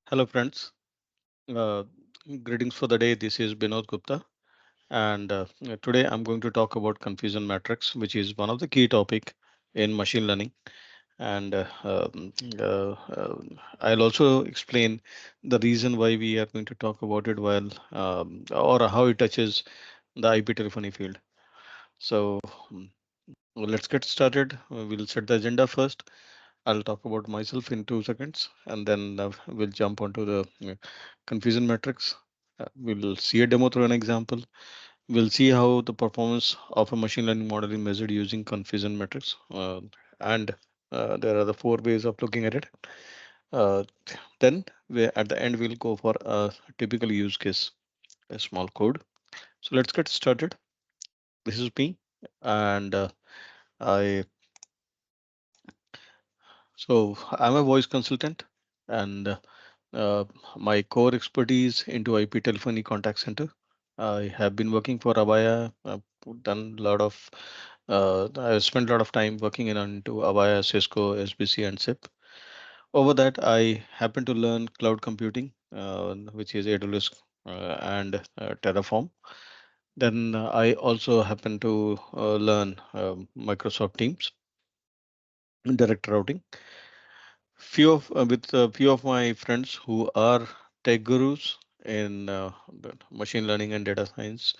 Hello, friends. Uh, Greetings for the day. This is Binod Gupta, and today I'm going to talk about confusion matrix, which is one of the key topic in machine learning. And I'll also explain the reason why we are going to talk about it while or how it touches the IP telephony field. So let's get started. We'll set the agenda first. I'll talk about myself in 2 seconds, and then we'll jump onto the confusion matrix. We'll see a demo through an example. We'll see how the performance of a machine learning model is measured using confusion matrix. And There are the four ways of looking at it. Uh, at the end, we'll go for a typical use case, a small code. So let's get started. This is me, and I so I'm a voice consultant, and my core expertise into IP telephony contact center. I have been working for Avaya. I've done a lot of. I spent a lot of time working into Avaya, Cisco, SBC, and SIP. Over that, I happened to learn cloud computing, which is AWS and Terraform. Then I also happened to learn Microsoft Teams, direct routing. Few of my friends who are tech gurus in the machine learning and data science.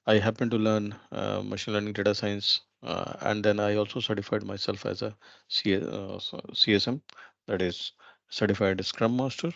I happen to learn machine learning data science, and then I also certified myself as a CSM, that is certified Scrum Master.